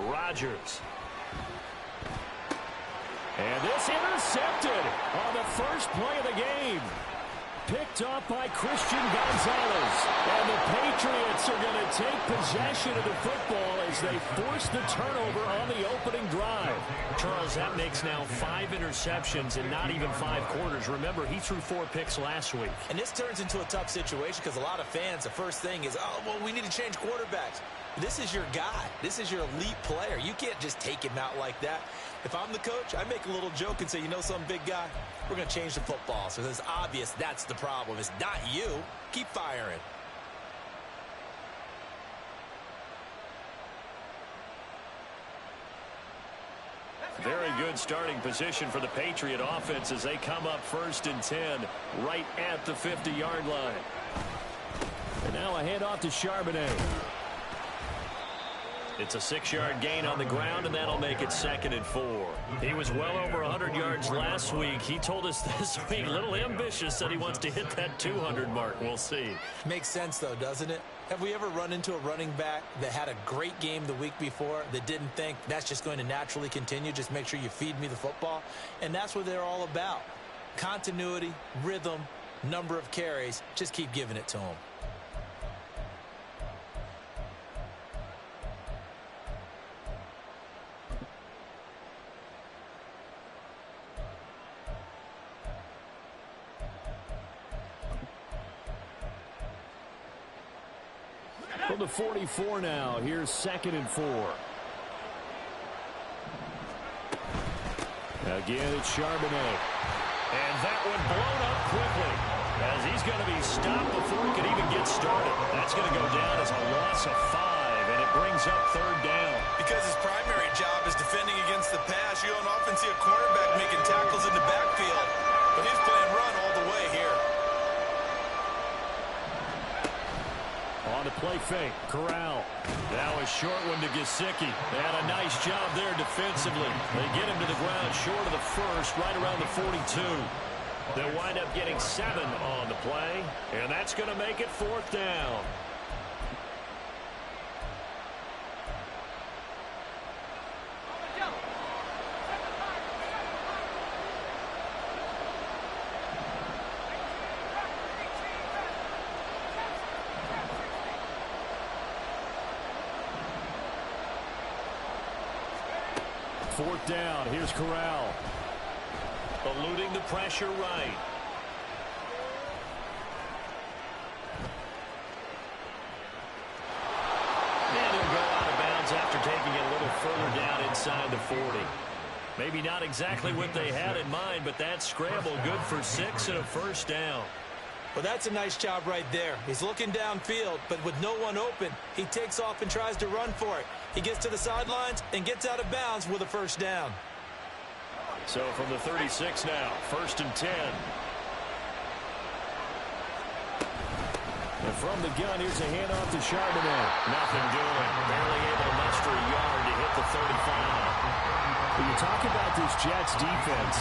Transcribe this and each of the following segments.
Rodgers. And this intercepted on the first play of the game. Picked up by Christian Gonzalez. And the Patriots are going to take possession of the football as they force the turnover on the opening drive. Charles, that makes now 5 interceptions in not even 5 quarters. Remember, he threw 4 picks last week. And this turns into a tough situation because a lot of fans, the first thing is, oh, well, we need to change quarterbacks. This is your guy. This is your elite player. You can't just take him out like that. If I'm the coach, I make a little joke and say, you know some big guy? We're going to change the football. So it's obvious that's the problem. It's not you. Keep firing. Very good starting position for the Patriot offense as they come up 1st and 10 right at the 50-yard line. And now a handoff to Charbonnet. It's a 6-yard gain on the ground, and that'll make it 2nd and 4. He was well over 100 yards last week. He told us this week, a little ambitious, said he wants to hit that 200 mark. We'll see. Makes sense, though, doesn't it? Have we ever run into a running back that had a great game the week before that didn't think that's just going to naturally continue? Just make sure you feed me the football. And that's what they're all about. Continuity, rhythm, number of carries. Just keep giving it to them. From the 44 now, here's 2nd and 4. Again, it's Charbonnet. And that one blown up quickly as he's going to be stopped before he can even get started. That's going to go down as a loss of 5, and it brings up 3rd down. Because his primary job is defending against the pass, you don't often see a cornerback making tackles in the backfield. But he's playing run all the way here. On the play fake, Corral. Now a short one to Gesicki. They had a nice job there defensively. They get him to the ground short of the first, right around the 42. They'll wind up getting 7 on the play, and that's going to make it 4th down. Fourth down. Here's Corral. Eluding the pressure right. And he'll go out of bounds after taking it a little further down inside the 40. Maybe not exactly what they had in mind, but that scramble good for 6 and a 1st down. Well, that's a nice job right there. He's looking downfield, but with no one open, he takes off and tries to run for it. He gets to the sidelines and gets out of bounds with a 1st down. So from the 36 now, 1st and 10. And from the gun, here's a handoff to Charbonnet. Nothing doing. Barely able to muster a yard to hit the 35. When you talk about this Jets defense,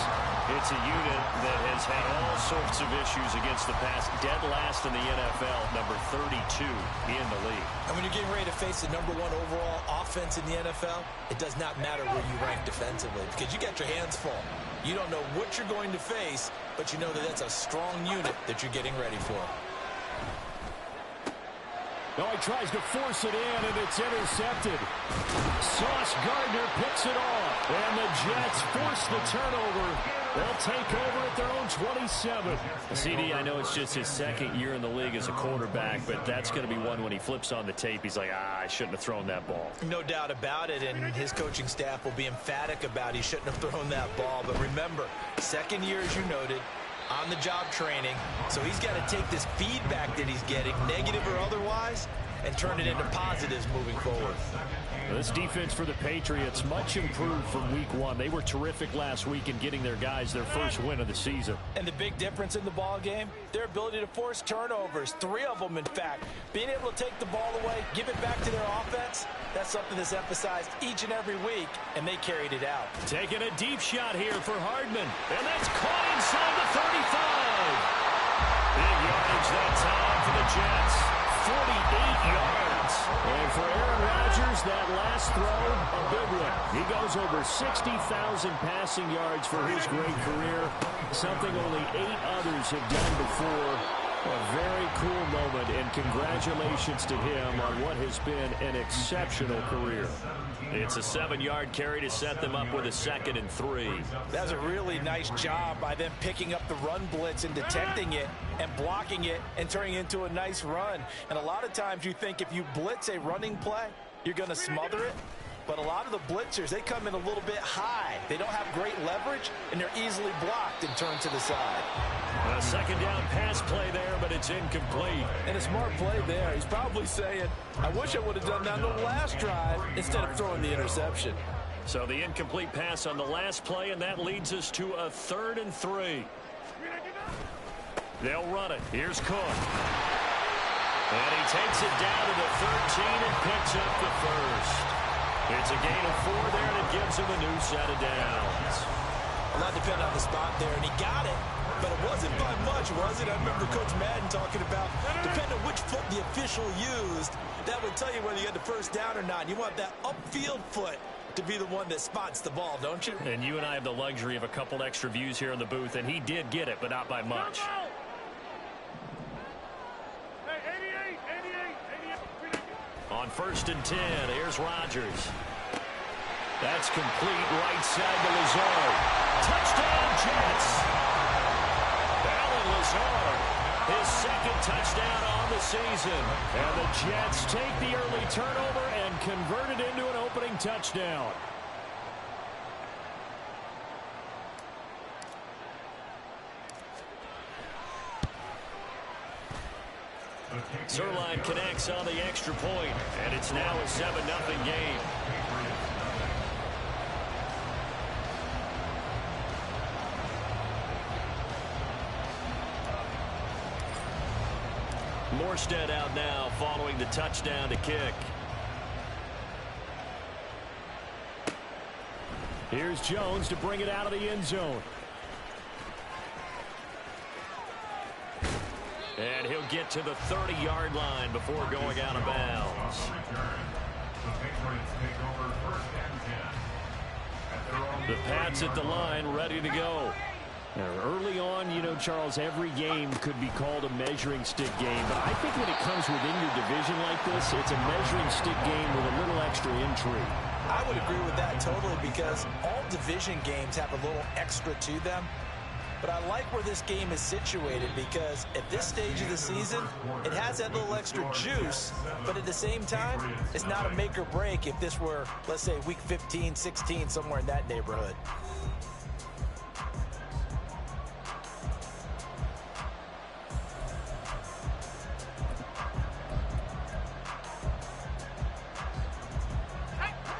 it's a unit that has had all sorts of issues against the pass. Dead last in the NFL, number 32 in the league. And when you're getting ready to face the number 1 overall offense in the NFL, it does not matter where you rank defensively because you got your hands full. You don't know what you're going to face, but you know that that's a strong unit that you're getting ready for. No, he tries to force it in, and it's intercepted. Sauce Gardner picks it off, and the Jets force the turnover. They'll take over at their own 27. CD, I know it's just his 2nd year in the league as a quarterback, but that's going to be one when he flips on the tape. He's like, I shouldn't have thrown that ball. No doubt about it, and his coaching staff will be emphatic about he shouldn't have thrown that ball. But remember, 2nd year, as you noted, on-the-job training. So he's got to take this feedback that he's getting, negative or otherwise, and turn it into positives moving forward. This defense for the Patriots, much improved from week 1. They were terrific last week in getting their guys their first win of the season. And the big difference in the ball game, their ability to force turnovers, 3 of them, in fact. Being able to take the ball away, give it back to their offense, that's something that's emphasized each and every week, and they carried it out. Taking a deep shot here for Hardman, and that's caught inside the 35. Big yardage that time for the Jets. 48 yards. And for Aaron Rodgers, that last throw, a it. He goes over 60,000 passing yards for his great career, something only 8 others have done before. A very cool moment, and congratulations to him on what has been an exceptional career. It's a 7-yard carry to set them up with a 2nd and 3. That's a really nice job by them picking up the run blitz and detecting it and blocking it and turning it into a nice run. And a lot of times you think if you blitz a running play, you're going to smother it. But a lot of the blitzers, they come in a little bit high. They don't have great leverage, and they're easily blocked and turned to the side. A 2nd down pass play there, but it's incomplete. And a smart play there. He's probably saying, I wish I would have done that on the last drive instead of throwing the interception. So the incomplete pass on the last play, and that leads us to a 3rd and 3. They'll run it. Here's Cook. And he takes it down to the 13 and picks up the first. It's a gain of 4 there, and it gives him a new set of downs. A lot depended on the spot there, and he got it. But it wasn't by much, was it? I remember Coach Madden talking about, depending on which foot the official used, that would tell you whether you had the first down or not. You want that upfield foot to be the one that spots the ball, don't you? And you and I have the luxury of a couple extra views here in the booth, and he did get it, but not by much. On 1st and 10, here's Rodgers. That's complete, right side to Lazard. Touchdown, Jets. Alan Lazard, his 2nd touchdown on the season. And the Jets take the early turnover and convert it into an opening touchdown. Zerline connects on the extra point, and it's now a 7-0 game. Morstead out now following the touchdown to kick. Here's Jones to bring it out of the end zone. And he'll get to the 30-yard line before going out of bounds. The Pats at the line, ready to go. Now, early on, you know, Charles, every game could be called a measuring stick game. But I think when it comes within your division like this, it's a measuring stick game with a little extra intrigue. I would agree with that totally, because all division games have a little extra to them. But I like where this game is situated, because at this stage of the season, it has that little extra juice, but at the same time, it's not a make or break if this were, let's say, week 15, 16, somewhere in that neighborhood.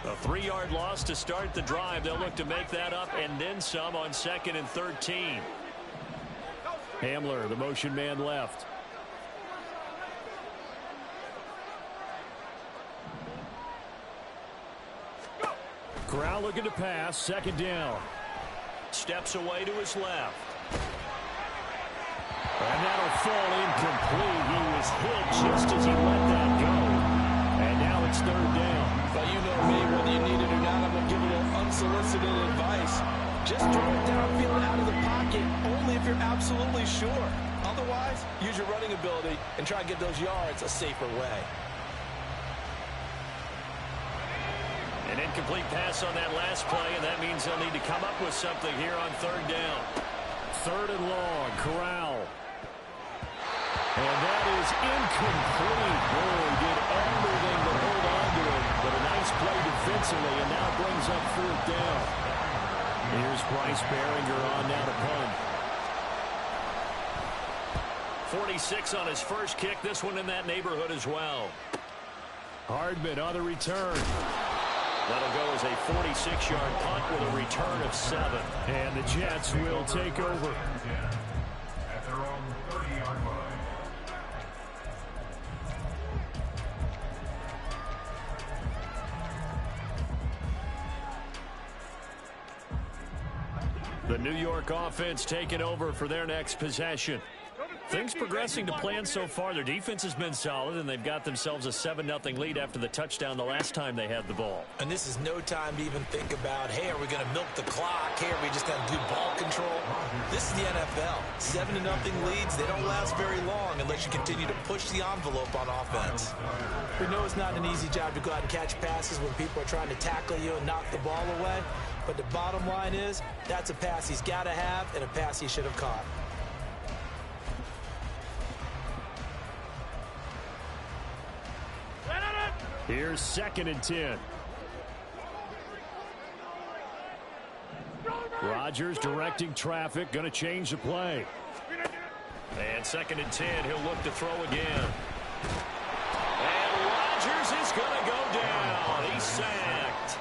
A 3-yard loss to start the drive. They'll look to make that up and then some on 2nd and 13. Hamler, the motion man left. Corral looking to pass. 2nd down. Steps away to his left. And that'll fall incomplete. He was hit just as he let that go. And now it's 3rd down. But you know me, whether you need it or not, I'm going to give a little unsolicited advice. Just throw it downfield out of the pocket, only if you're absolutely sure. Otherwise, use your running ability and try and get those yards a safer way. An incomplete pass on that last play, and that means they'll need to come up with something here on 3rd down. 3rd and long, Corral. And that is incomplete. Boy, did everything to hold on to it, but a nice play defensively, and now brings up 4th down. Here's Bryce Behringer on now to punt. 46 on his first kick. This one in that neighborhood as well. Hardman on the return. That'll go as a 46-yard punt with a return of 7. And the Jets will take over. At their own 30-yard line. The New York offense taking over for their next possession. Things progressing to plan so far. Their defense has been solid, and they've got themselves a 7-0 lead after the touchdown the last time they had the ball. And this is no time to even think about, hey, are we going to milk the clock? Hey, are we just going to do ball control? This is the NFL. 7-0 leads, they don't last very long unless you continue to push the envelope on offense. We know it's not an easy job to go out and catch passes when people are trying to tackle you and knock the ball away. But the bottom line is, that's a pass he's got to have and a pass he should have caught. Here's 2nd and 10. Rodgers directing traffic, going to change the play. And 2nd and 10, he'll look to throw again. And Rodgers is going to go down. He's sacked.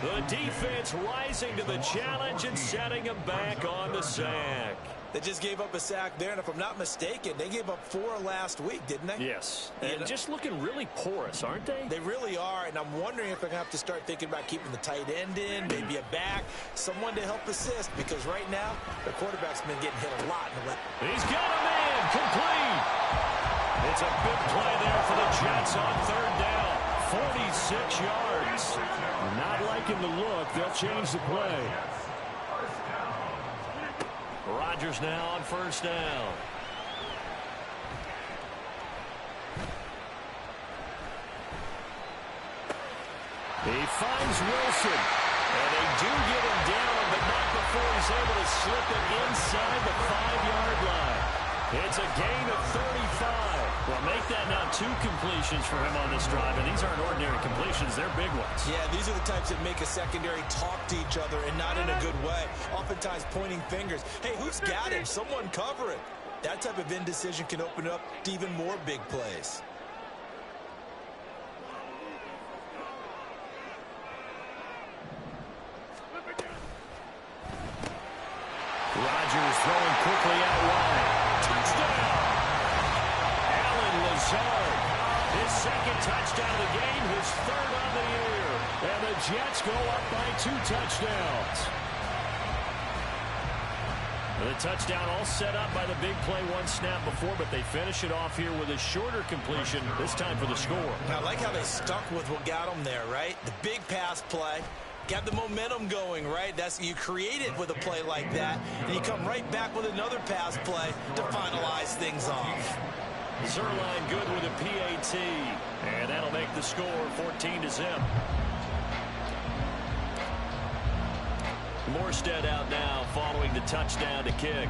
The defense rising to the challenge and setting him back on the sack. They just gave up a sack there, and if I'm not mistaken, they gave up 4 last week, didn't they? Yes, and just looking really porous, aren't they? They really are, and I'm wondering if they're going to have to start thinking about keeping the tight end in, maybe a back, someone to help assist, because right now, their quarterback's been getting hit a lot. He's got a man, complete. It's a big play there for the Jets on 3rd down, 46 yards. Not liking the look, they'll change the play. Rodgers now on 1st down. He finds Wilson. And they do get him down, but not before he's able to slip it inside the 5-yard line. It's a gain of 35. Well, make that now 2 completions for him on this drive, and these aren't ordinary completions. They're big ones. Yeah, these are the types that make a secondary talk to each other, and not in a good way. Oftentimes pointing fingers. Hey, who's got him? Someone cover it. That type of indecision can open up to even more big plays. Rodgers throwing quickly out wide. Touchdown! Allen Lazard. His 2nd touchdown of the game, his 3rd on the year. And the Jets go up by 2 touchdowns. The touchdown all set up by the big play 1 snap before, but they finish it off here with a shorter completion, this time for the score. I like how they stuck with what got them there, right? The big pass play. Got the momentum going, right? You create it with a play like that, and you come right back with another pass play to finalize things off. Zerline good with a PAT, and that'll make the score 14-0. Morstead out now following the touchdown to kick.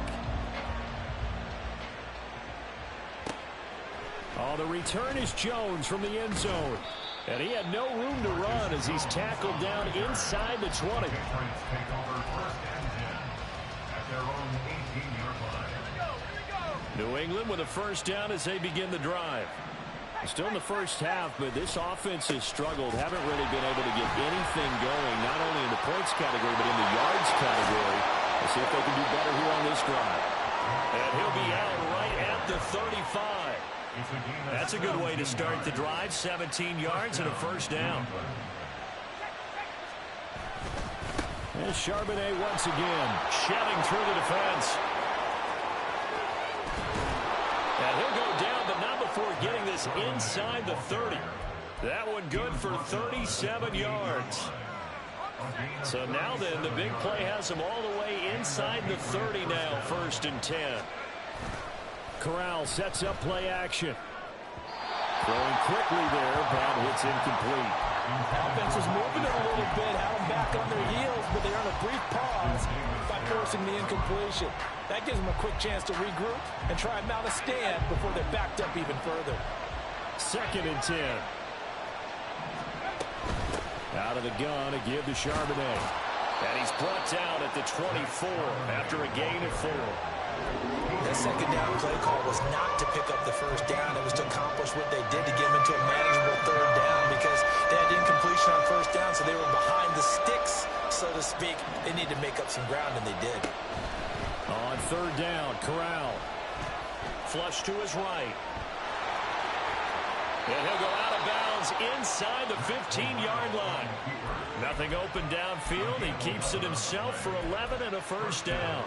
Oh, the return is Jones from the end zone. And he had no room to run as he's tackled down inside the 20. New England with a 1st down as they begin the drive. Still in the first half, but this offense has struggled. Haven't really been able to get anything going, not only in the points category, but in the yards category. Let's see if they can do better here on this drive. And he'll be out right at the 35. That's a good way to start the drive. 17 yards and a 1st down. And Charbonnet once again shelling through the defense. And he'll go down, but not before getting this inside the 30. That one good for 37 yards. So now then, the big play has him all the way inside the 30 now, 1st and 10. Corral sets up play action. Throwing quickly there, bad hit's incomplete. Offense is moving it a little bit, had them back on their heels, but they earn a brief pause by forcing the incompletion. That gives them a quick chance to regroup and try and mount a stand before they're backed up even further. 2nd and 10. Out of the gun, a give to Charbonnet. And he's brought down at the 24 after a gain of 4. That 2nd down play call was not to pick up the 1st down. It was to accomplish what they did to get them into a manageable 3rd down because they had incompletion on 1st down, so they were behind the sticks, so to speak. They need to make up some ground, and they did. On 3rd down, Corral. Flush to his right. And he'll go out of bounds inside the 15-yard line. Nothing open downfield. He keeps it himself for 11 and a first down.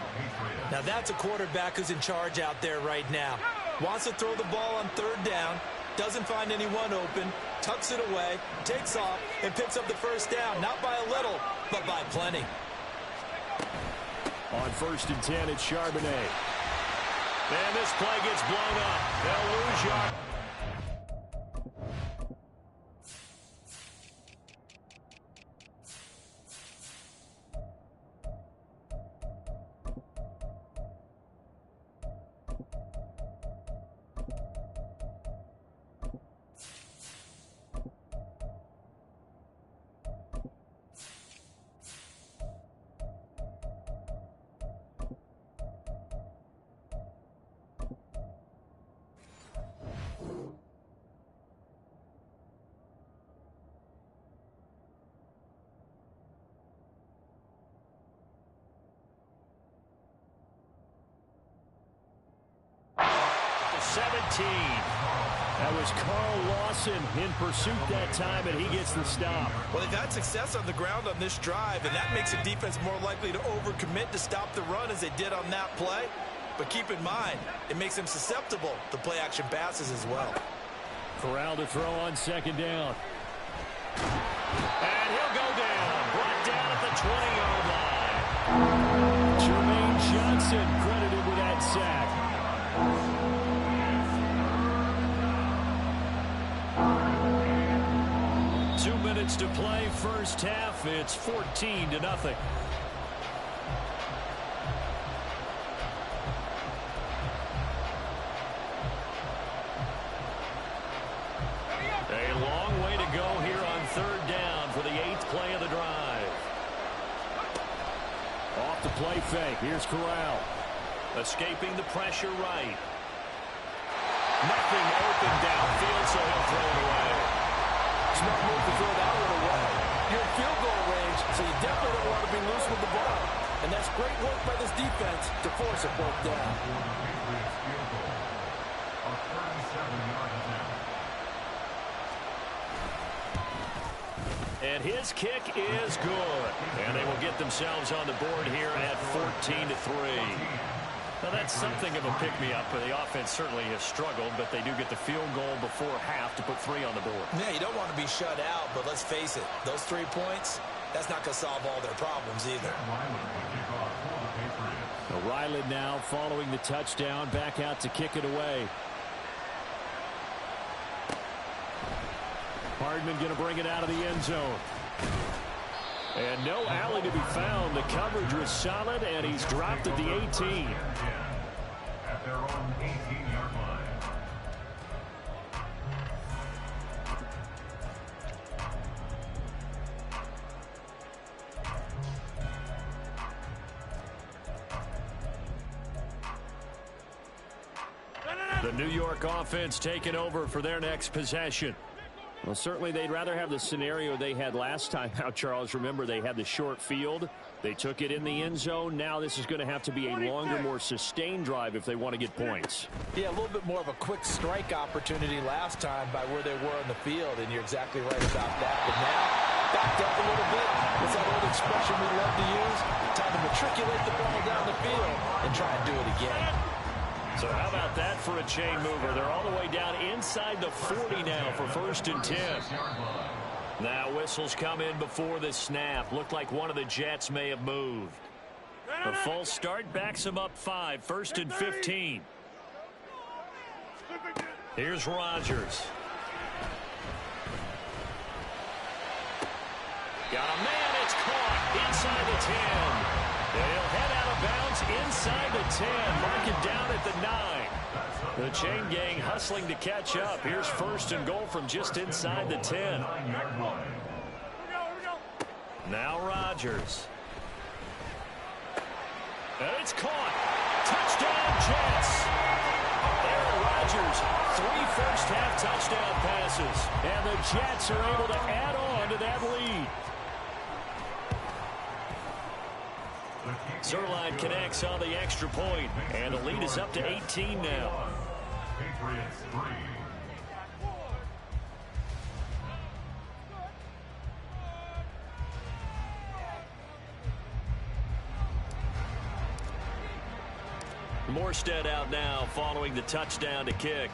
Now that's a quarterback who's in charge out there right now. Wants to throw the ball on third down, doesn't find anyone open, tucks it away, takes off, and picks up the first down. Not by a little, but by plenty. On 1st and 10, it's Charbonnet. And this play gets blown up. They'll lose yard. That was Carl Lawson in pursuit that time, and he gets the stop. Well, they've had success on the ground on this drive, and that makes a defense more likely to overcommit to stop the run as they did on that play. But keep in mind, it makes them susceptible to play-action passes as well. Corral to throw on 2nd down. And he'll go down. Brought down at the 20-yard line. Jermaine Johnson credited with that sack. 2 minutes to play, first half. It's 14-0. A long way to go here on 3rd down for the 8th play of the drive. Off the play fake. Here's Corral. Escaping the pressure right. Nothing open downfield, so he'll throw it away. Smart move to throw that one away. You're in field goal range, so you definitely don't want to be loose with the ball. And that's great work by this defense to force a fourth down. And his kick is good. And they will get themselves on the board here at 14-3. Now, that's something of a pick-me-up. The offense certainly has struggled, but they do get the field goal before half to put 3 on the board. Yeah, you don't want to be shut out, but let's face it, those 3 points, that's not going to solve all their problems either. Ryland now following the touchdown, back out to kick it away. Hardman going to bring it out of the end zone. And no alley to be found. The coverage was solid, and he's dropped at the 18. At their own 18-yard line. The New York offense taking over for their next possession. Well, certainly they'd rather have the scenario they had last time out, Charles. Remember, they had the short field. They took it in the end zone. Now this is going to have to be a longer, more sustained drive if they want to get points. Yeah, a little bit more of a quick strike opportunity last time by where they were on the field, and you're exactly right about that. But now, backed up a little bit. What's that old expression we love to use? Time to matriculate the ball down the field and try and do it again. So how about that for a chain mover? They're all the way down inside the 40 now for 1st and 10. Now whistles come in before the snap. Looked like one of the Jets may have moved. A false start backs them up 5. 1st and 15. Here's Rodgers. Got a man. It's caught inside the 10. They'll head out of bounds inside the 10. Mark it down at the 9. The chain gang hustling to catch up. Here's 1st and goal from just inside the 10. Now Rodgers. And it's caught. Touchdown Jets. Aaron Rodgers, 3 first-half touchdown passes. And the Jets are able to add on to that lead. Zerline connects on the extra point, and the lead is up to 18 now. Patriots 3. Morstead out now following the touchdown to kick.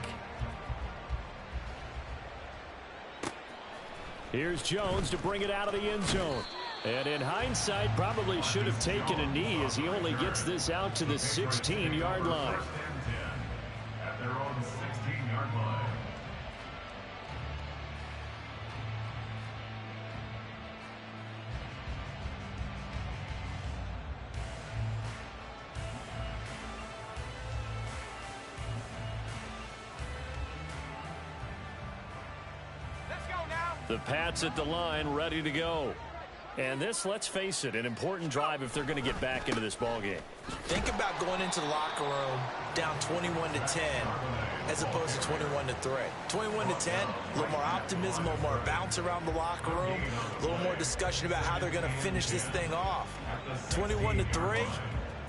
Here's Jones to bring it out of the end zone. And in hindsight, probably should have taken a knee as he only gets this out to the 16-yard line. At their own 16-yard line. The Pats at the line, ready to go. And this, let's face it, an important drive if they're going to get back into this ballgame. Think about going into the locker room down 21-10 as opposed to 21-3. 21-10, a little more optimism, a little more bounce around the locker room, a little more discussion about how they're going to finish this thing off. 21-3,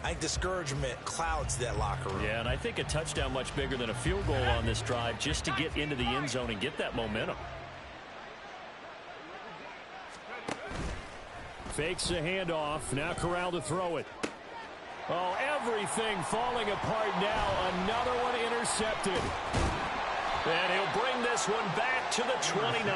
I think discouragement clouds that locker room. Yeah, and I think a touchdown much bigger than a field goal on this drive just to get into the end zone and get that momentum. Fakes the handoff. Now Corral to throw it. Oh, everything falling apart now. Another one intercepted. And he'll bring this one back to the 29.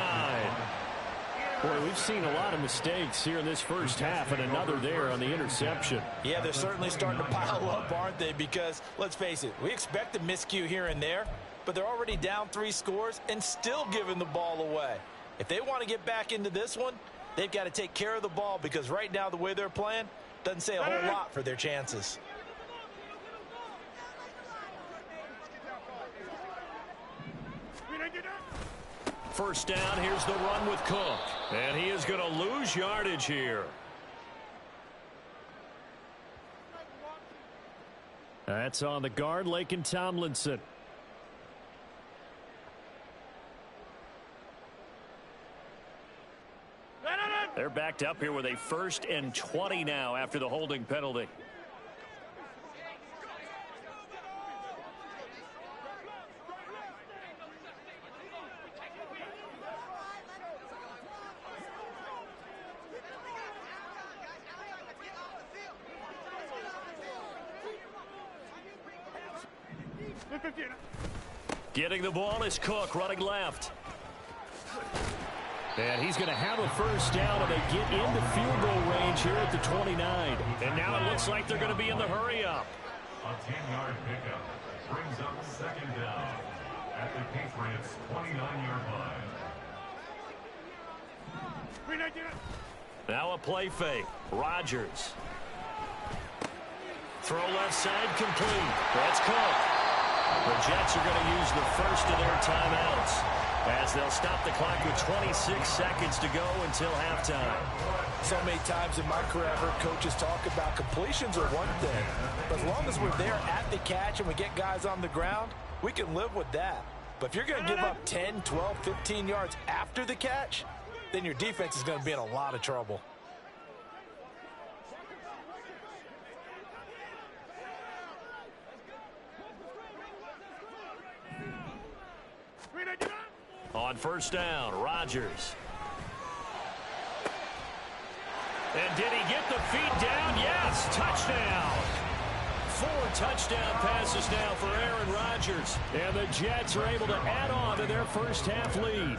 Boy, we've seen a lot of mistakes here in this first half, and another there on the interception. Yeah, they're certainly starting to pile up, aren't they? Because, let's face it, we expect a miscue here and there, but they're already down 3 scores and still giving the ball away. If they want to get back into this one, they've got to take care of the ball because right now the way they're playing doesn't say a whole lot for their chances. First down, here's the run with Cook. And he is going to lose yardage here. That's on the guard, Laken Tomlinson. They're backed up here with a 1st and 20 now after the holding penalty. Getting the ball is Cook running left. And he's going to have a first down, and they get into field goal range here at the 29. And now it looks like they're going to be in the hurry-up. A 10-yard pickup brings up 2nd down at the Patriots' 29-yard line. Now a play fake. Rodgers. Throw left side complete. That's Cook. The Jets are going to use the first of their timeouts as they'll stop the clock with 26 seconds to go until halftime. So many times in my career I've heard coaches talk about completions are one thing, but as long as we're there at the catch and we get guys on the ground, we can live with that. But if you're going to give up 10, 12, 15 yards after the catch, then your defense is going to be in a lot of trouble. On first down, Rodgers. And did he get the feet down? Yes, touchdown. 4 touchdown passes now for Aaron Rodgers. And the Jets are able to add on to their first half lead.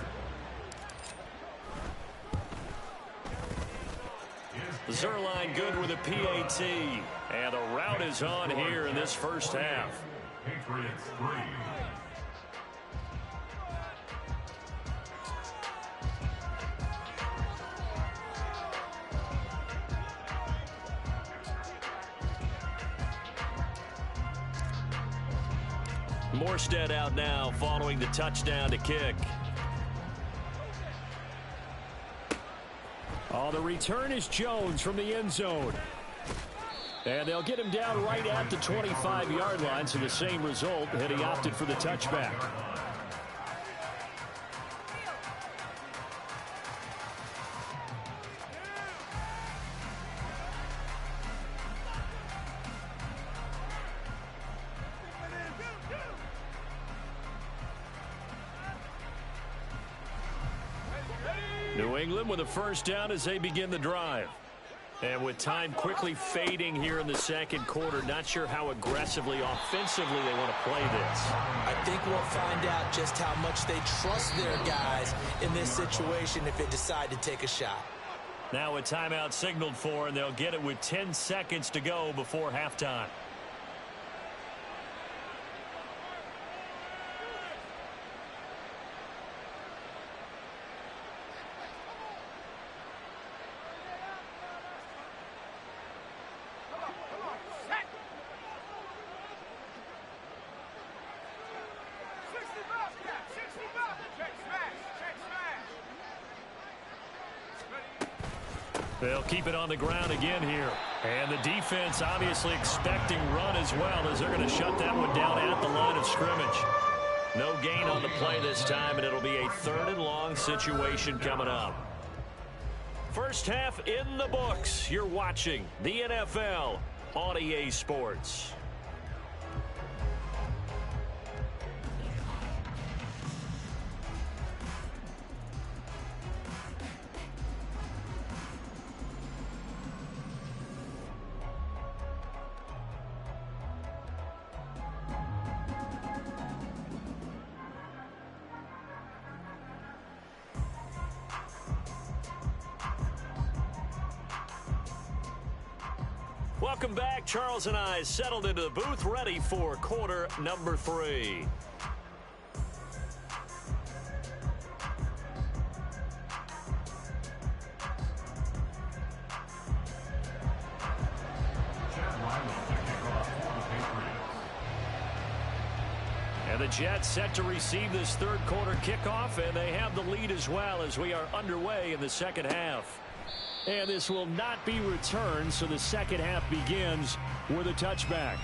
Zerline good with a PAT. And the route is on here in this first half. Patriots 3. Morstead out now following the touchdown to kick. Oh, the return is Jones from the end zone. And they'll get him down right at the 25-yard line, so the same result had he opted for the touchback. New England with a first down as they begin the drive. And with time quickly fading here in the second quarter, not sure how aggressively, offensively they want to play this. I think we'll find out just how much they trust their guys in this situation if they decide to take a shot. Now a timeout signaled for, and they'll get it with 10 seconds to go before halftime. They'll keep it on the ground again here. And the defense obviously expecting run as well, as they're going to shut that one down at the line of scrimmage. No gain on the play this time, and it'll be a 3rd and long situation coming up. First half in the books. You're watching the NFL on EA Sports. Welcome back. Charles and I settled into the booth, ready for quarter number 3. And the Jets set to receive this third quarter kickoff, and they have the lead as well as we are underway in the second half. And this will not be returned, so the second half begins with a touchback.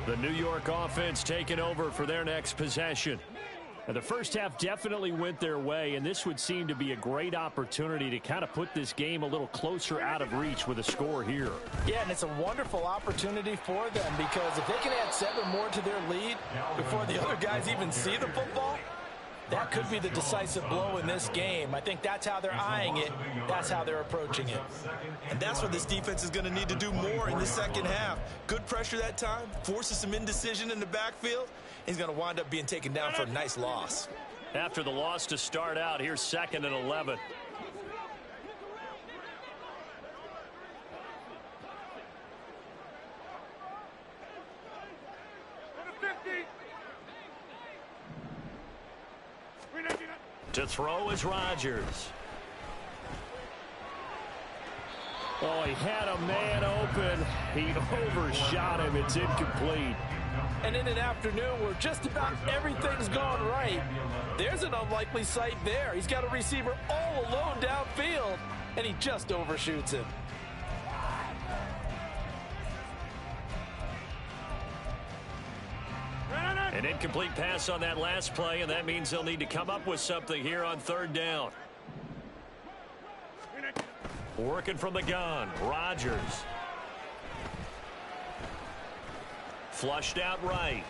The New York offense taking over for their next possession. Now, the first half definitely went their way, and this would seem to be a great opportunity to kind of put this game a little closer out of reach with a score here. Yeah, and it's a wonderful opportunity for them, because if they can add 7 more to their lead before the other guys even see the football, that could be the decisive blow in this game. I think that's how they're eyeing it. That's how they're approaching it. And that's what this defense is going to need to do more in the second half. Good pressure that time, forces some indecision in the backfield. He's going to wind up being taken down for a nice loss. After the loss to start out, here's 2nd and 11. To throw is Rodgers. Oh, he had a man open. He overshot him. It's incomplete. And in an afternoon where just about everything's gone right, there's an unlikely sight there. He's got a receiver all alone downfield, and he just overshoots him. An incomplete pass on that last play, and that means they'll need to come up with something here on 3rd down. Working from the gun, Rodgers. Flushed out right.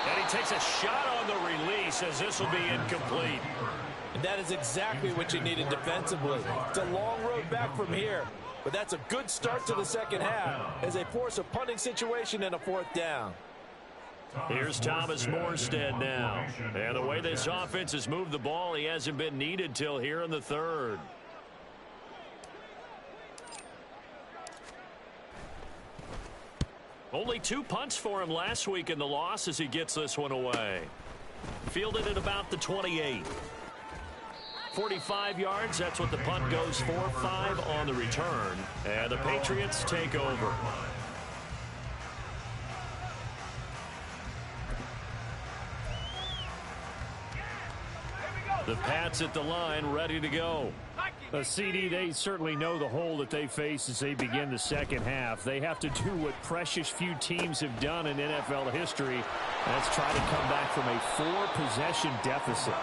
And he takes a shot on the release, as this will be incomplete. And that is exactly what you needed defensively. It's a long road back from here, but that's a good start to the second half as they force a punting situation and a 4th down. Here's Thomas Morstead now. And the way this offense has moved the ball, he hasn't been needed till here in the 3rd. Only 2 punts for him last week in the loss as he gets this one away. Fielded at about the 28. 45 yards, that's what the punt goes for. 5 on the return. And the Patriots take over. The Pats at the line, ready to go. CD, they certainly know the hole that they face as they begin the second half. They have to do what precious few teams have done in NFL history. That's try to come back from a 4-possession deficit.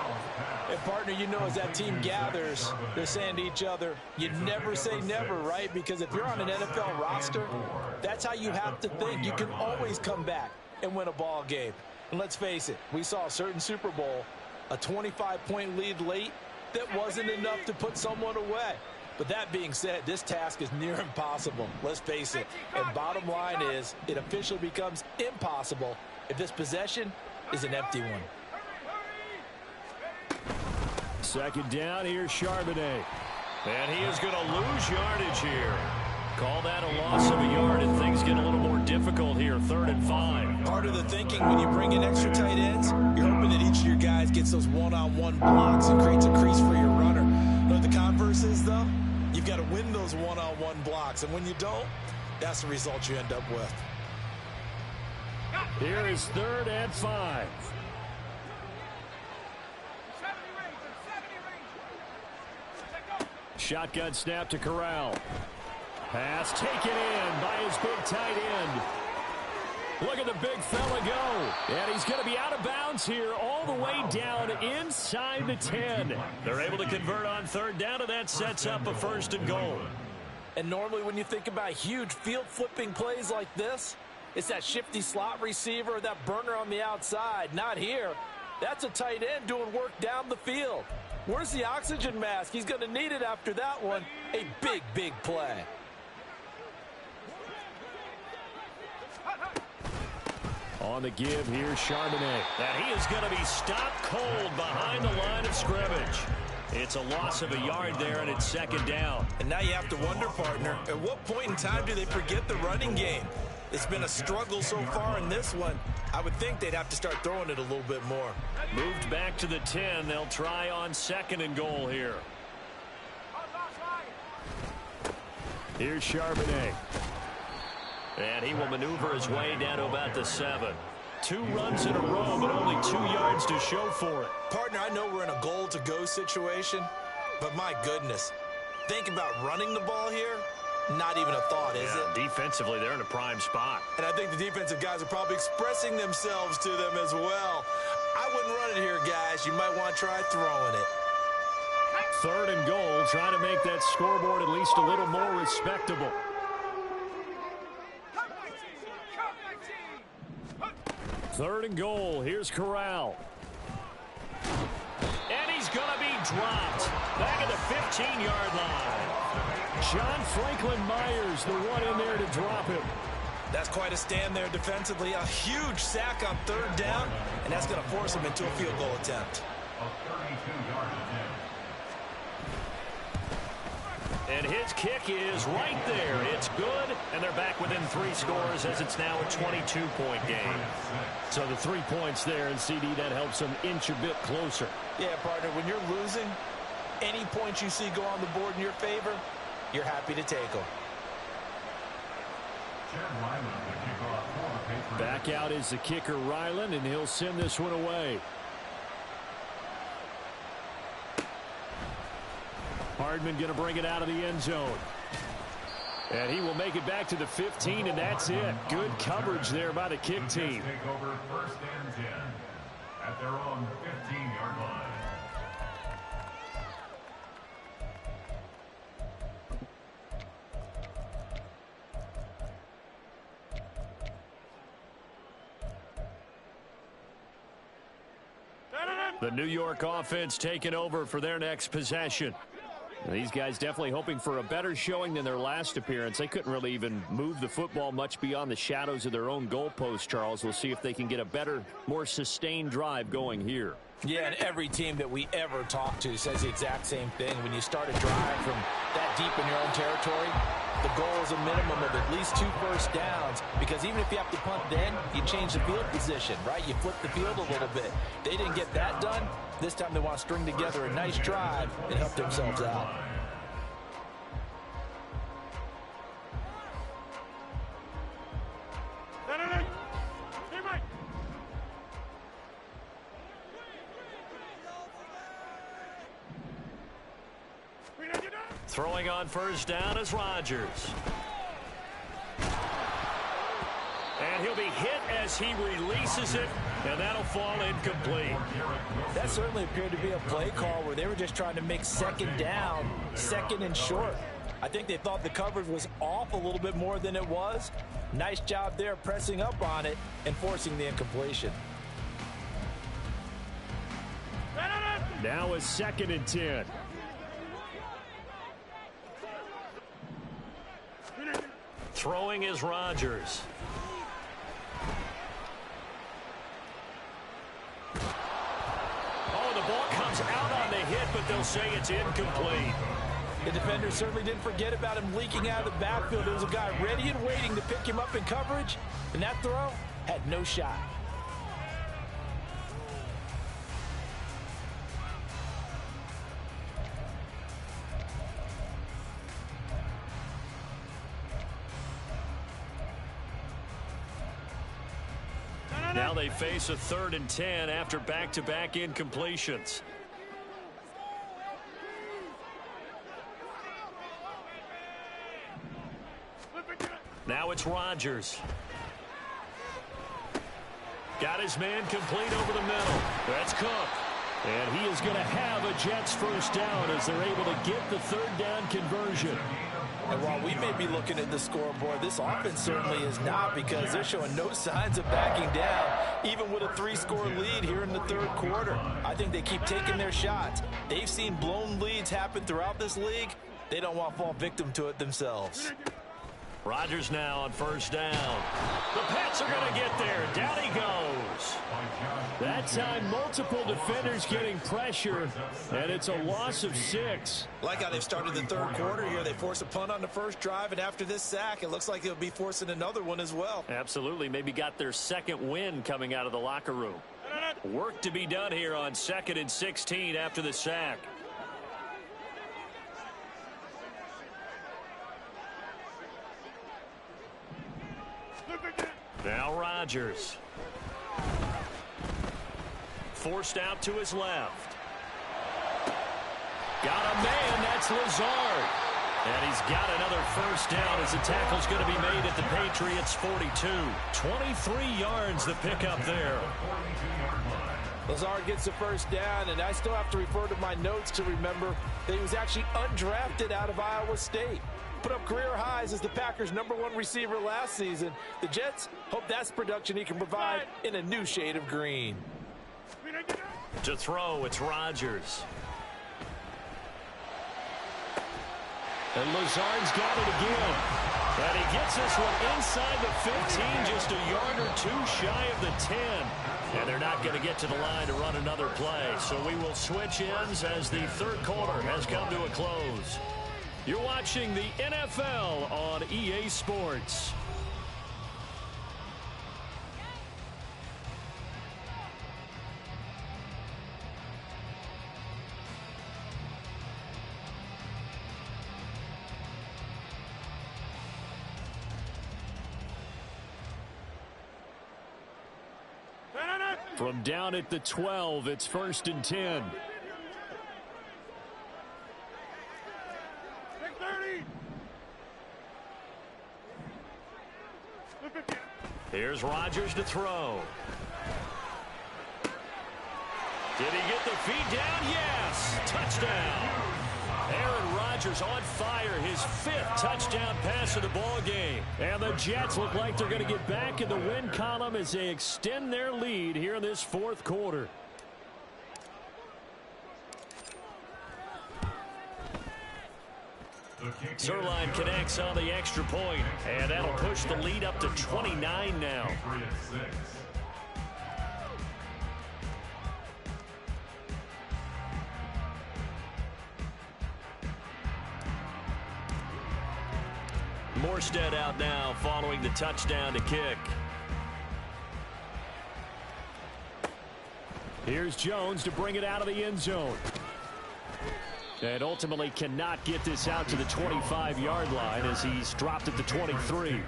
And, partner, you know, as that team gathers, they're saying to each other, you never say never, right? Because if you're on an NFL roster, that's how you have to think. You can always come back and win a ball game. And let's face it, we saw a certain Super Bowl, a 25-point lead late, that wasn't enough to put someone away. But that being said, this task is near impossible. Let's face it. And bottom line is, it officially becomes impossible if this possession is an empty one. Second down, here's Charbonnet. And he is going to lose yardage here. Call that a loss of a yard, and things get a little more difficult here, 3rd and 5. Part of the thinking when you bring in extra tight ends, you're hoping that each of your guys gets those one-on-one blocks and creates a crease for your runner. You know what the converse is, though? You've got to win those one-on-one blocks, and when you don't, that's the result you end up with. Here is 3rd and 5. Shotgun snap to Corral. Pass taken in by his big tight end. Look at the big fella go. And he's going to be out of bounds here all the way down inside the 10. They're able to convert on 3rd down, and that sets up a 1st and goal. And normally when you think about huge field-flipping plays like this, it's that shifty slot receiver, that burner on the outside. Not here. That's a tight end doing work down the field. Where's the oxygen mask? He's going to need it after that one. A big, big play. On the give, here's Charbonnet. And he is going to be stopped cold behind the line of scrimmage. It's a loss of a yard there, and it's 2nd down. And now you have to wonder, partner, at what point in time do they forget the running game? It's been a struggle so far in this one. I would think they'd have to start throwing it a little bit more. Moved back to the 10. They'll try on 2nd and goal here. Here's Charbonnet. And he will maneuver his way down to about the 7. 2 runs in a row, but only 2 yards to show for it. Partner, I know we're in a goal-to-go situation, but my goodness, think about running the ball here. Not even a thought, is it? Defensively, they're in a prime spot. And I think the defensive guys are probably expressing themselves to them as well. I wouldn't run it here, guys. You might want to try throwing it. 3rd and goal, trying to make that scoreboard at least a little more respectable. 3rd and goal, here's Corral. And he's going to be dropped back at the 15-yard line. John Franklin Myers, the one in there to drop him. That's quite a stand there defensively. A huge sack on 3rd down, and that's going to force him into a field goal attempt. A 32-yard attempt. And his kick is right there. It's good, and they're back within 3 scores as it's now a 22-point game. So the 3 points there, and CD, that helps them inch a bit closer. Yeah, partner, when you're losing, any points you see go on the board in your favor, you're happy to take them. Back out is the kicker, Ryland, and he'll send this one away. Hardman going to bring it out of the end zone. And he will make it back to the 15, and that's it. Good coverage there by the kick team. Take over 1st and 10 at their own 15-yard line. The New York offense taking over for their next possession. These guys definitely hoping for a better showing than their last appearance. They couldn't really even move the football much beyond the shadows of their own goalpost, Charles. We'll see if they can get a better, more sustained drive going here. Yeah, and every team that we ever talk to says the exact same thing. When you start a drive from that deep in your own territory, the goal is a minimum of at least 2 first downs, because even if you have to punt then, you change the field position, right? You flip the field a little bit. They didn't get that done. This time they want to string together a nice drive and help themselves out. Throwing on first down is Rodgers. And he'll be hit as he releases it, and that'll fall incomplete. That certainly appeared to be a play call where they were just trying to make second down, second and short. I think they thought the coverage was off a little bit more than it was. Nice job there pressing up on it and forcing the incompletion. Now is 2nd and 10. Throwing is Rodgers. Oh, the ball comes out on the hit, but they'll say it's incomplete. The defender certainly didn't forget about him leaking out of the backfield. There was a guy ready and waiting to pick him up in coverage, and that throw had no shot. Now they face a 3rd and 10 after back-to-back incompletions. Now it's Rodgers. Got his man complete over the middle. That's Cook. And he is going to have a Jets first down as they're able to get the 3rd down conversion. And while we may be looking at the scoreboard, this offense certainly is not, because they're showing no signs of backing down, even with a 3-score lead here in the 3rd quarter. I think they keep taking their shots. They've seen blown leads happen throughout this league. They don't want to fall victim to it themselves. Rodgers now on first down. The Pats are going to get there. Down he goes. That time, multiple defenders getting pressure, and it's a loss of 6. Like how they've started the 3rd quarter here. They force a punt on the first drive, and after this sack, it looks like they'll be forcing another one as well. Absolutely. Maybe got their 2nd win coming out of the locker room. Work to be done here on 2nd and 16 after the sack. Now Rodgers. Forced out to his left. Got a man, that's Lazard. And he's got another first down as the tackle's going to be made at the Patriots' 42. 23 yards the pickup there. Lazard gets the first down, and I still have to refer to my notes to remember that he was actually undrafted out of Iowa State. Put up career highs as the Packers' #1 receiver last season. The Jets hope that's production he can provide in a new shade of green. To throw, it's Rodgers. And Lazard's got it again. And he gets this one inside the 15, just a yard or 2 shy of the 10. And they're not going to get to the line to run another play. So we will switch ends as the 3rd quarter has come to a close. You're watching the NFL on EA Sports. From down at the 12, it's 1st and 10. Here's Rodgers to throw. Did he get the feet down? Yes. Touchdown. Aaron Rodgers on fire, his 5th touchdown pass of the ball game. And the Jets look like they're going to get back in the win column as they extend their lead here in this 4th quarter. Zerline connects on the extra point, and that'll push the lead up to 29 now. Morstead out now following the touchdown to kick. Here's Jones to bring it out of the end zone. And ultimately cannot get this out to the 25-yard line as he's dropped at the 23.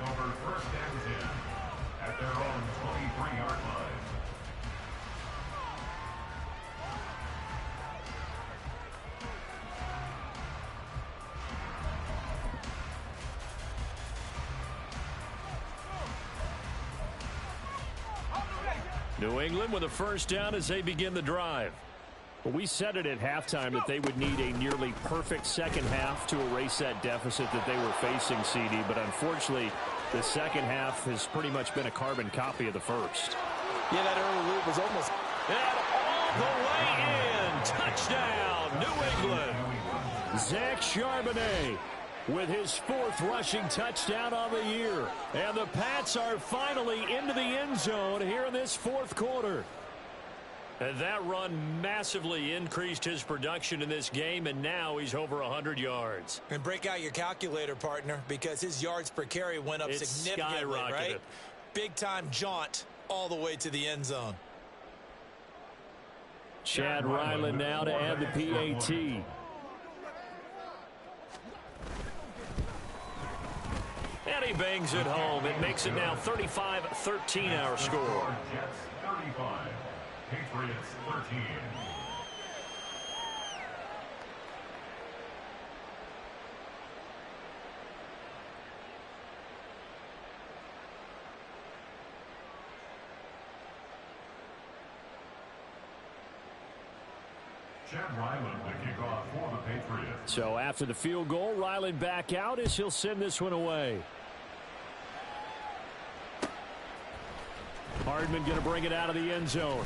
New England with a first down as they begin the drive. Well, we said it at halftime that they would need a nearly perfect second half to erase that deficit that they were facing, CD. But unfortunately, the second half has pretty much been a carbon copy of the first. Yeah, that early lead was almost... And all the way in. Touchdown, New England. Zach Charbonnet with his fourth rushing touchdown on the year. And the Pats are finally into the end zone here in this fourth quarter. And that run massively increased his production in this game, and now he's over 100 yards. And break out your calculator, partner, because his yards per carry went up significantly, right? Big-time jaunt all the way to the end zone. Chad Ryland now to add the PAT. And he bangs it home. It makes it now 35-13 our score. Jets 35, Patriots 13. Chad Ryland, the kickoff for the Patriots. So after the field goal, Ryland back out as he'll send this one away. Hardman going to bring it out of the end zone.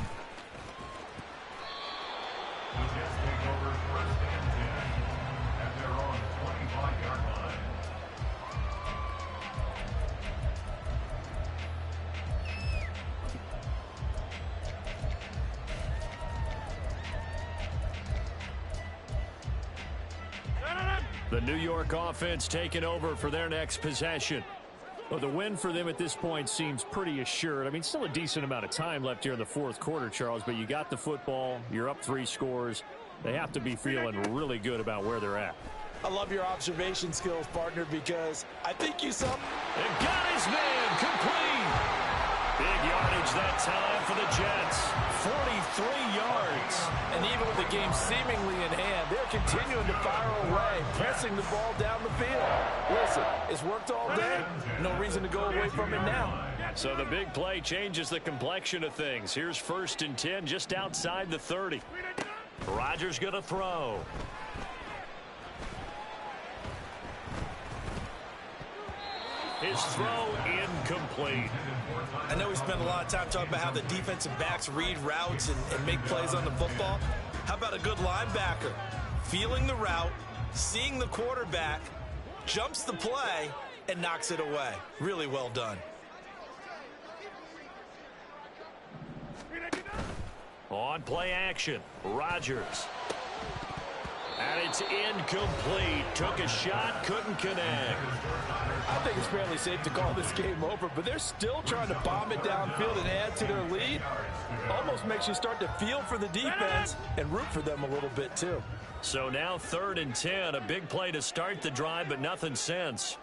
The Jets take over first and 10 at their own 25-yard line. The New York offense taking over for their next possession. Well, the win for them at this point seems pretty assured. I mean, still a decent amount of time left here in the fourth quarter, Charles, but you got the football. You're up 3 scores. They have to be feeling really good about where they're at. I love your observation skills, partner, because I think you saw... And got his man complete. Big yardage that time for the Jets. 43 yards. And even with the game seemingly in hand, they're continuing to fire away, pressing the ball down the field. Listen, it's worked all day. No reason to go away from it now. So the big play changes the complexion of things. Here's first and 10 just outside the 30. Rodgers going to throw. His throw incomplete. I know we spent a lot of time talking about how the defensive backs read routes and make plays on the football. How about a good linebacker? Feeling the route, seeing the quarterback, jumps the play, and knocks it away. Really well done. On play action, Rodgers. And it's incomplete. Took a shot, couldn't connect. I think it's fairly safe to call this game over, but they're still trying to bomb it downfield and add to their lead. Almost makes you start to feel for the defense and root for them a little bit, too. So now 3rd and 10. A big play to start the drive, but nothing since.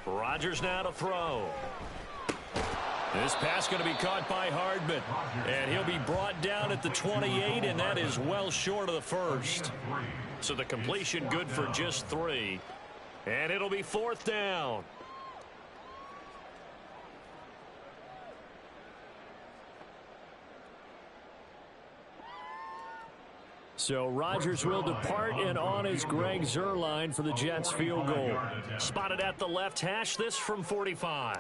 Rodgers now to throw. This pass going to be caught by Hardman. And he'll be brought down at the 28, and that is well short of the first. So the completion good for just 3. And it'll be 4th down. So Rodgers will depart, and on is Greg Zuerlein for the Jets field goal. Spotted at the left hash, this from 45.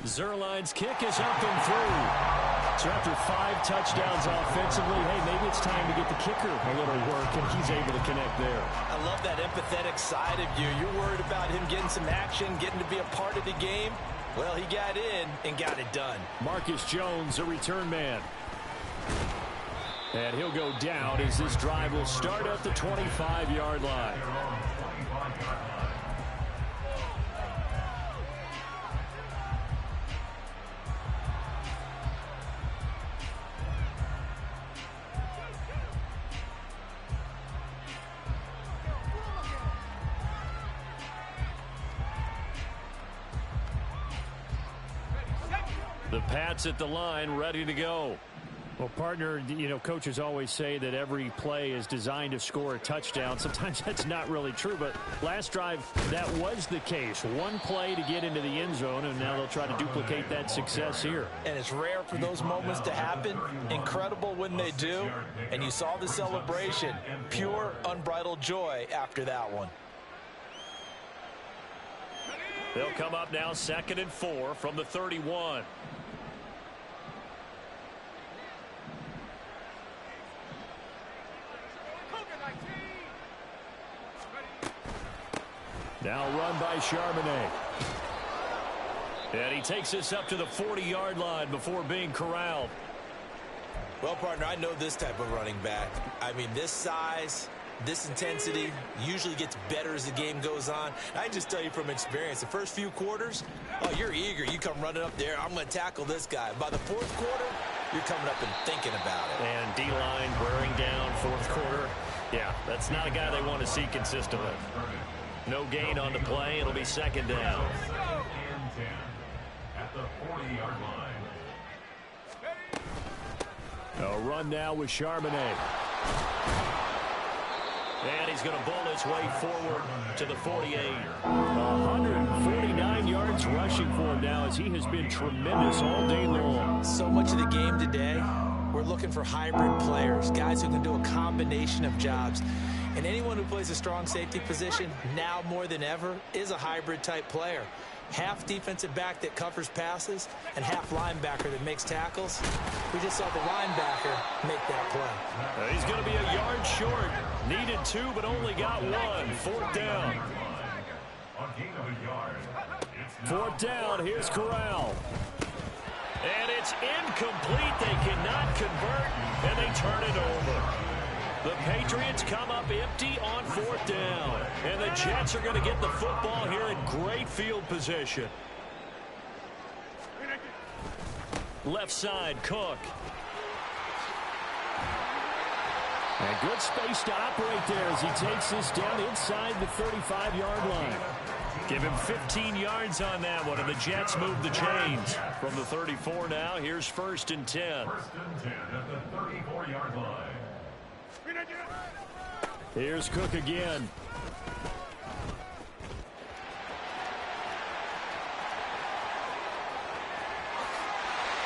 Zuerlein's kick is up and through. So after 5 touchdowns offensively, hey, maybe it's time to get the kicker a little work, and he's able to connect there. I love that empathetic side of you. You're worried about him getting some action, getting to be a part of the game. Well, he got in and got it done. Marcus Jones, a return man. And he'll go down as this drive will start at the 25-yard line. The Pats at the line, ready to go. Well, partner, coaches always say that every play is designed to score a touchdown. Sometimes that's not really true, but last drive, that was the case. One play to get into the end zone, and now they'll try to duplicate that success here. And it's rare for those moments to happen. Incredible when they do. And you saw the celebration. Pure, unbridled joy after that one. They'll come up now 2nd and 4 from the 31. Now run by Charbonnet. And he takes this up to the 40-yard line before being corralled. Well, partner, I know this type of running back. I mean, this size, this intensity usually gets better as the game goes on. I can just tell you from experience, the first few quarters, oh, you're eager. You come running up there, I'm going to tackle this guy. By the 4th quarter, you're coming up and thinking about it. And D-line wearing down 4th quarter. Yeah, that's not a guy they want to see consistently. No gain on the play. It'll be 2nd down. At the 40-yard line. A run now with Charbonnet. And he's going to bull his way forward to the 48. 149 yards rushing for him now as he has been tremendous all day long. So much of the game today, we're looking for hybrid players, guys who can do a combination of jobs. And anyone who plays a strong safety position, now more than ever, is a hybrid-type player. Half defensive back that covers passes and half linebacker that makes tackles. We just saw the linebacker make that play. He's going to be a yard short. Needed 2, but only got 1. 4th down. 4th down. Here's Corral. And it's incomplete. They cannot convert, and they turn it over. The Patriots come up empty on 4th down. And the Jets are going to get the football here in great field position. Left side, Cook. And good space to operate there as he takes this down inside the 35-yard line. Give him 15 yards on that one, and the Jets move the chains. From the 34 now, here's 1st and 10. 1st and 10 at the 34-yard line. Here's Cook again.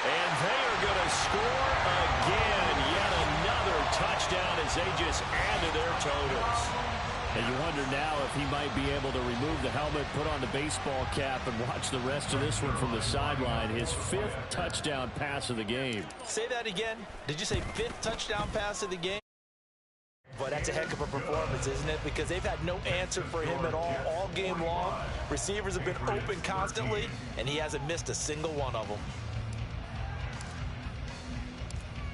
And they are going to score again. Yet another touchdown as they just add to their totals. And you wonder now if he might be able to remove the helmet, put on the baseball cap, and watch the rest of this one from the sideline. His 5th touchdown pass of the game. Say that again. Did you say 5th touchdown pass of the game? Boy, that's a heck of a performance, isn't it? Because they've had no answer for him at all game long. Receivers have been open constantly, and he hasn't missed a single one of them.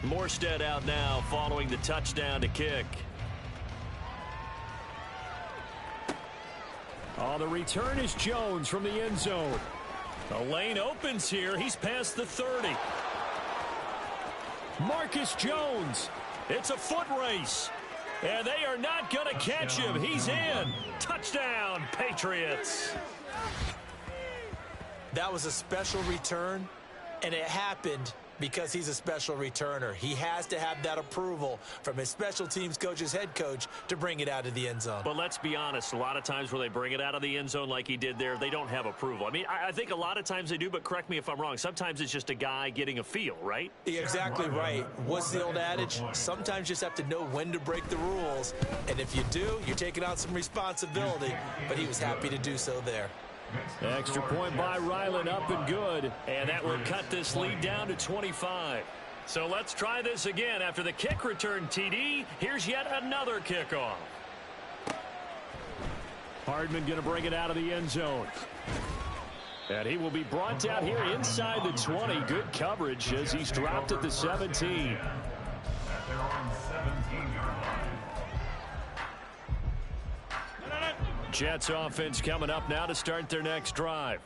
Morstead out now following the touchdown to kick. Oh, the return is Jones from the end zone. The lane opens here. He's past the 30. Marcus Jones. It's a foot race. And they are not going to catch him. He's in. Touchdown, Patriots. That was a special return, and it happened because he's a special returner. He has to have that approval from his special teams coach's head coach to bring it out of the end zone. But let's be honest, a lot of times where they bring it out of the end zone like he did there, they don't have approval. I mean, I think a lot of times they do, but correct me if I'm wrong. Sometimes it's just a guy getting a feel, right? You're exactly right. What's the old adage? Sometimes you just have to know when to break the rules. And if you do, you're taking on some responsibility. But he was happy to do so there. Extra point by Ryland, up and good. And that will cut this lead down to 25. So let's try this again. After the kick return TD, here's yet another kickoff. Hardman going to bring it out of the end zone. And he will be brought down here inside the 20. Good coverage as he's dropped at the 17. At their own 17-yard line. Jets offense coming up now to start their next drive.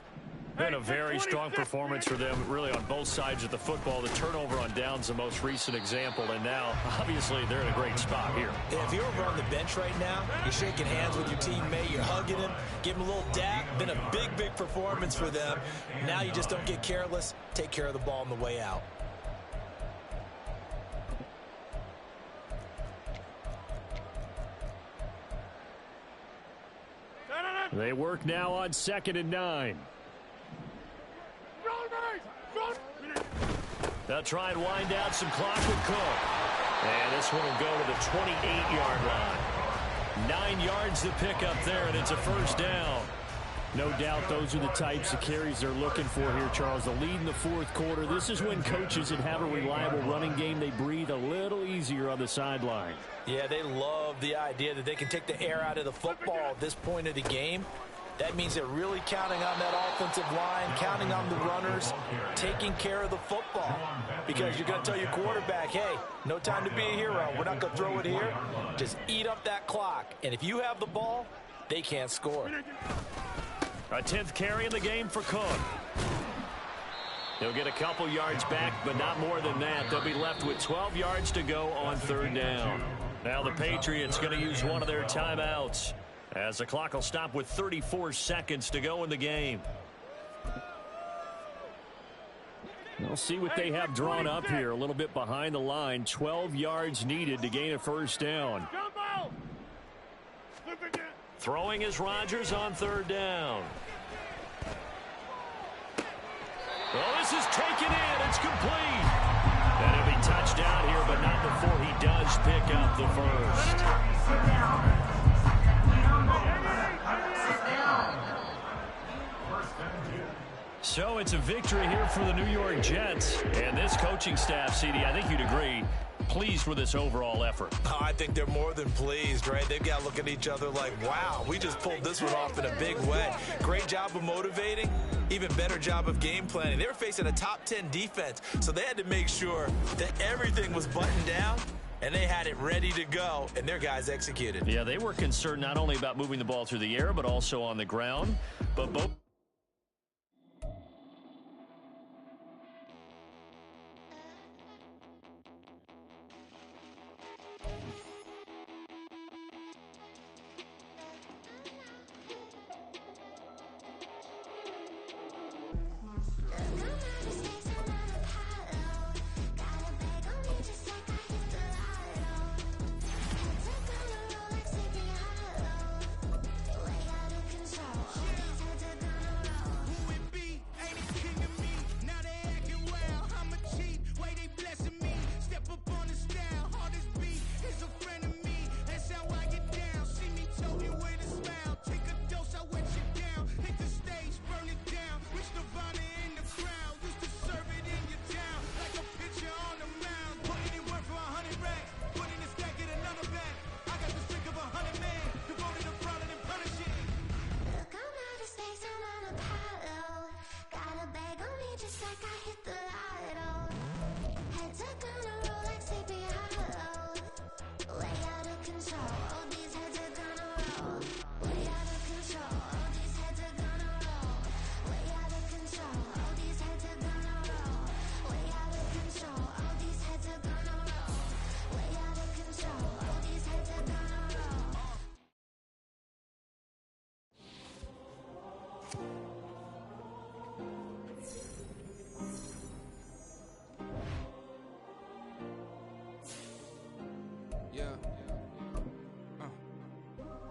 Been a very strong performance for them, really, on both sides of the football. The turnover on downs, the most recent example, and now, obviously, they're in a great spot here. If you're over on the bench right now, you're shaking hands with your teammate, you're hugging him, give him a little dap. Been a big, big performance for them. Now you just don't get careless. Take care of the ball on the way out. They work now on 2nd and 9. They'll try and wind down some clock with Cook. And this one will go to the 28-yard line. 9 yards to pick up there, and it's a first down. No doubt those are the types of carries they're looking for here, Charles. The lead in the fourth quarter. This is when coaches that have a reliable running game, they breathe a little easier on the sideline. Yeah, they love the idea that they can take the air out of the football at this point of the game. That means they're really counting on that offensive line, counting on the runners, taking care of the football. Because you're going to tell your quarterback, hey, no time to be a hero. We're not going to throw it here. Just eat up that clock. And if you have the ball, they can't score. A 10th carry in the game for Cook. He'll get a couple yards back, but not more than that. They'll be left with 12 yards to go on 3rd down. Now the Patriots going to use one of their timeouts, as the clock will stop with 34 seconds to go in the game. We'll see what they have drawn up here. A little bit behind the line. 12 yards needed to gain a first down. Throwing is Rodgers on 3rd down. Oh, this is taken in. It's complete. And he'll be touchdown here, but not before he does pick up the first. So it's a victory here for the New York Jets. And this coaching staff, CD, I think you'd agree, pleased with this overall effort. Oh, I think they're more than pleased, right? They've got to look at each other like, wow, we just pulled this one off in a big way. Great job of motivating, even better job of game planning. They were facing a top 10 defense, so they had to make sure that everything was buttoned down, and they had it ready to go, and their guys executed. Yeah, they were concerned not only about moving the ball through the air, but also on the ground. But both...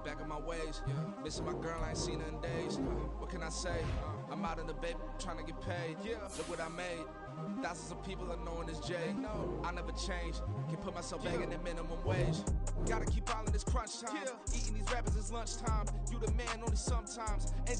Back in my ways, missing my girl, I ain't seen her in days. What can I say? I'm out in the baby, trying to get paid. Look what I made. Thousands of people are knowing this Jay. I never change. Can put myself back in the minimum wage. Gotta keep all in this crunch time. Eating these rappers is lunchtime. You the man only sometimes. And